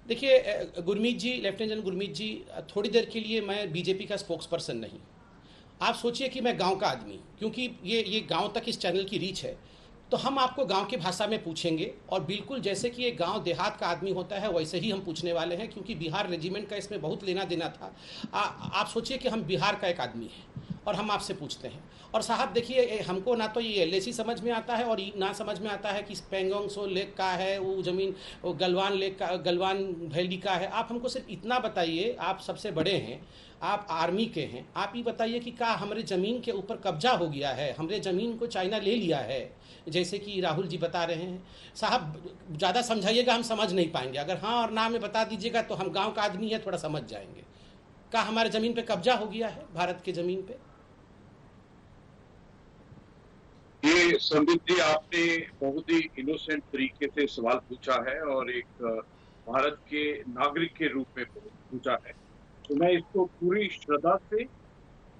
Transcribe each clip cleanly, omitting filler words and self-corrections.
देखिए गुरमीत जी, lieutenant general Gurmeet जी, थोड़ी देर के लिए मैं बीजेपी का स्पोक्स पर्सन नहीं। आप सोचिए कि मैं गांव का आदमी, क्योंकि ये गांव तक इस चैनल की रीच है, तो हम आपको गांव की भाषा में पूछेंगे और बिल्कुल जैसे कि एक गांव देहात का आदमी होता है वैसे ही हम पूछने वाले हैं, क्योंकि बिहार रेजिमेंट का इसमें बहुत लेना देना था। आप सोचिए कि हम बिहार का एक आदमी हैं और हम आपसे पूछते हैं। और साहब देखिए, हमको ना तो ये एलएसी समझ में आता है और ना समझ में आता है कि पेंगोंग सो लेक का है वो ज़मीन, वो गलवान लेक का, गलवान वैली का है। आप हमको सिर्फ इतना बताइए, आप सबसे बड़े हैं, आप आर्मी के हैं, आप ये बताइए कि क्या हमारे ज़मीन के ऊपर कब्जा हो गया है, हमारे ज़मीन को चाइना ले लिया है, जैसे कि राहुल जी बता रहे हैं। साहब ज़्यादा समझाइएगा, हम समझ नहीं पाएंगे। अगर हाँ और ना में बता दीजिएगा तो हम गांव का आदमी है, थोड़ा समझ जाएंगे। क्या हमारे ज़मीन पे कब्जा हो गया है, भारत के ज़मीन पे? ये संदीप जी, आपने बहुत ही इनोसेंट तरीके से सवाल पूछा है और एक भारत के नागरिक के रूप में पूछा है। तो मैं इसको पूरी श्रद्धा से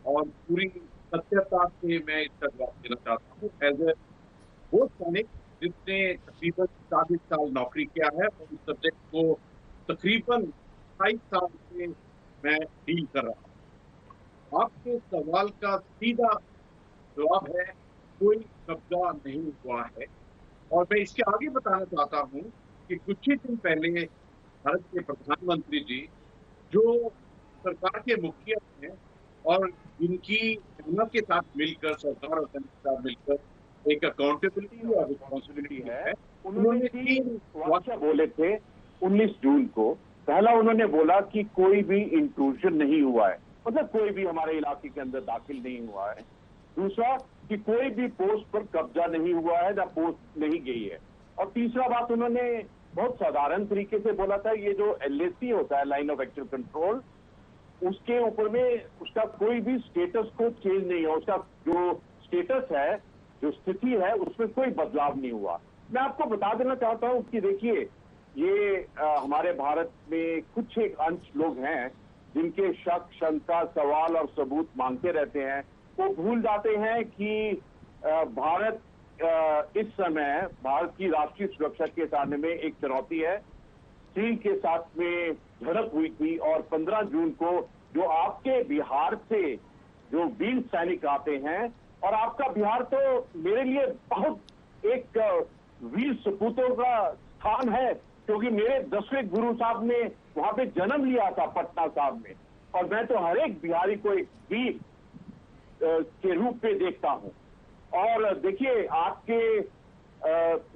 और पूरी सत्यता से मैं इसका जवाब देना चाहता हूँ। एज ए वो सैनिक जिसने तकरीबन 40 साल नौकरी किया है और इस सब्जेक्ट को तकरीबन 28 साल से मैं डील कर रहा हूँ। आपके सवाल का सीधा जवाब है, कोई कब्जा नहीं हुआ है। और मैं इसके आगे बताना चाहता हूं कि कुछ ही दिन पहले भारत के प्रधानमंत्री जी, जो सरकार के मुखिया हैं और जिनकी सेना के साथ मिलकर, सरकार और सेना के साथ मिलकर एक अकाउंटेबिलिटी और रिस्पॉन्सिबिलिटी है, उन्होंने उन्होंने 3 तीन वाक्य बोले थे 19 जून को। पहला उन्होंने बोला कि कोई भी इंट्रूजन नहीं हुआ है, मतलब कोई भी हमारे इलाके के अंदर दाखिल नहीं हुआ है। दूसरा कि कोई भी पोस्ट पर कब्जा नहीं हुआ है या पोस्ट नहीं गई है। और तीसरा बात उन्होंने बहुत साधारण तरीके से बोला था, ये जो एलएसी होता है, लाइन ऑफ एक्चुअल कंट्रोल, उसके ऊपर में उसका कोई भी स्टेटस को चेंज नहीं है, उसका जो स्टेटस है, जो स्थिति है, उसमें कोई बदलाव नहीं हुआ। मैं आपको बता देना चाहता हूं कि देखिए, ये हमारे भारत में कुछ एक अंश लोग हैं जिनके शक, शंका, सवाल और सबूत मांगते रहते हैं। वो भूल जाते हैं कि भारत इस समय भारत की राष्ट्रीय सुरक्षा के सामने में एक चुनौती है। चीन के साथ में झड़प हुई थी और 15 जून को जो आपके बिहार से जो वीर सैनिक आते हैं, और आपका बिहार तो मेरे लिए बहुत एक वीर सपूतों का स्थान है, क्योंकि मेरे 10वें गुरु साहब ने वहां पे जन्म लिया था, पटना साहब में। और मैं तो हर एक बिहारी को एक वीर के रूप में देखता हूं। और देखिए, आपके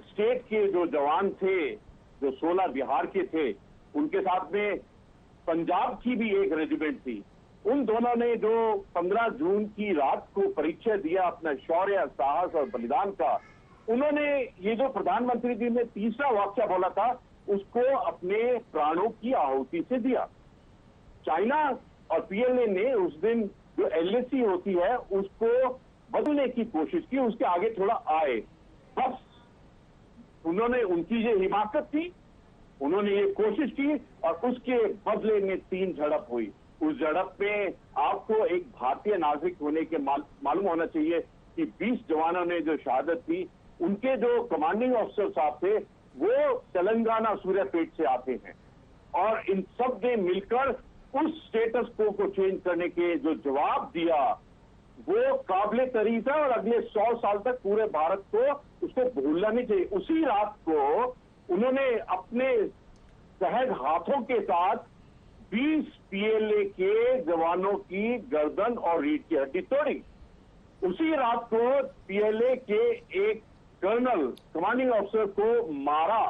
स्टेट के जो जवान थे, जो 16 बिहार के थे, उनके साथ में पंजाब की भी एक रेजिमेंट थी। उन दोनों ने जो 15 जून की रात को परिचय दिया अपना शौर्य, साहस और बलिदान का, उन्होंने ये जो प्रधानमंत्री जी ने तीसरा वाक्य बोला था, उसको अपने प्राणों की आहुति से दिया। चाइना और पीएलए ने उस दिन जो एलएसी होती है उसको बदलने की कोशिश की, उसके आगे थोड़ा आए, बस उन्होंने, उनकी ये हिमाकत थी, उन्होंने ये कोशिश की और उसके बदले में 3 झड़प हुई। उस झड़प में आपको एक भारतीय नागरिक होने के मालूम होना चाहिए कि 20 जवानों ने जो शहादत दी, उनके जो कमांडिंग ऑफिसर साहब थे वो तेलंगाना सूर्यापेट से आते हैं। और इन सब ने मिलकर उस स्टेटस को चेंज करने के जो जवाब दिया, वो काबिले तारीफ है और अगले 100 साल तक पूरे भारत को उसको भूलना नहीं चाहिए। उसी रात को उन्होंने अपने सहज हाथों के साथ 20 पीएलए के जवानों की गर्दन और रीढ़ की हड्डी तोड़ी। उसी रात को पीएलए के एक कर्नल, कमांडिंग ऑफिसर को मारा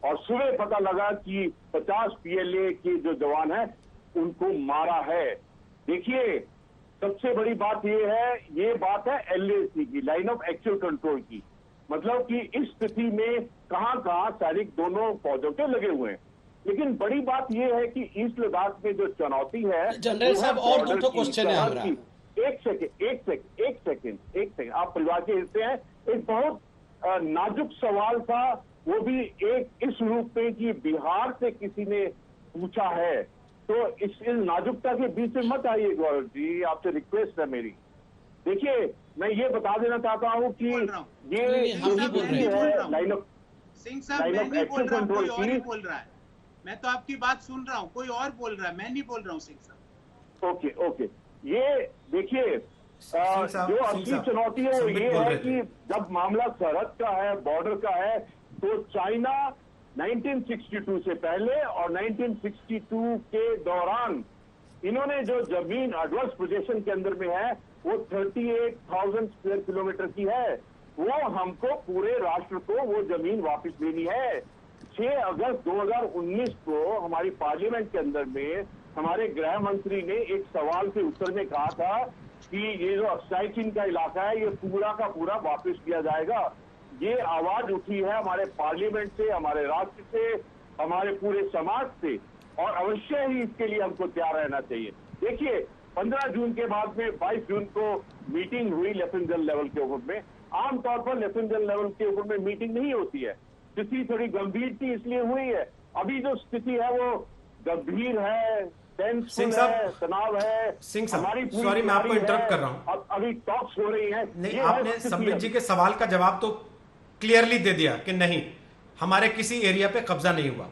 और सुबह पता लगा कि 50 पीएलए के जो जवान हैं उनको मारा है। देखिए, सबसे बड़ी बात ये बात है एलएसी की, लाइन ऑफ एक्चुअल कंट्रोल की। मतलब कि इस स्थिति में कहां सैनिक दोनों फौजों के लगे हुए हैं। लेकिन बड़ी बात यह है कि ईस्ट लद्दाख में जो चुनौती है, जनरल साहब और 2 क्वेश्चन है हमारा। एक सेकंड, आप परिवार के हिस्से हैं। एक बहुत नाजुक सवाल था, वो भी एक इस रूप में कि बिहार से किसी ने पूछा है, तो इस नाजुकता के बीच में मत आइए गौरव जी, आपसे रिक्वेस्ट है मेरी। देखिए, मैं ये बता देना चाहता हूं कि ये हम ही बोल रहे हैं, लाइन ऑफ एक्शन कंट्रोल की, मैं तो आपकी बात सुन रहा हूँ, कोई और बोल रहा है, मैं नहीं बोल रहा हूँ सिंह साहब। ओके ओके, ये देखिए जो असली चुनौती है वो ये है कि जब मामला सरहद का है, बॉर्डर का है, तो चाइना 1962 से पहले और 1962 के दौरान इन्होंने जो जमीन एडवर्स पोजीशन के अंदर में है वो 38,000 स्क्वायर किलोमीटर की है। वो हमको पूरे राष्ट्र को वो जमीन वापस लेनी है। 6 अगस्त 2019 को हमारी पार्लियामेंट के अंदर में हमारे गृह मंत्री ने एक सवाल के उत्तर में कहा था कि ये जो अक्साई चीन का इलाका है ये पूरा का पूरा वापस किया जाएगा। ये आवाज उठी है हमारे पार्लियामेंट से, हमारे राष्ट्र से, हमारे पूरे समाज से, और अवश्य ही इसके लिए हमको तैयार रहना चाहिए। देखिए 15 जून के बाद में 22 जून को मीटिंग हुई लेफ्टिनेंट जनरल लेवल के ऊपर में। आमतौर पर लेफ्टिनेंट जनरल लेवल के ऊपर में मीटिंग नहीं होती है, स्थिति थोड़ी गंभीर थी इसलिए हुई है। अभी जो स्थिति है वो गंभीर है, टेंसफुल है, तनाव है। सिंह साहब, सॉरी मैं आपको इंटरप्ट कर रहा हूं। अब अभी टॉक्स हो रही हैं। नहीं, आपने संबित जी के सवाल का जवाब तो क्लियरली दे दिया कि नहीं, हमारे किसी एरिया पे कब्जा नहीं हुआ।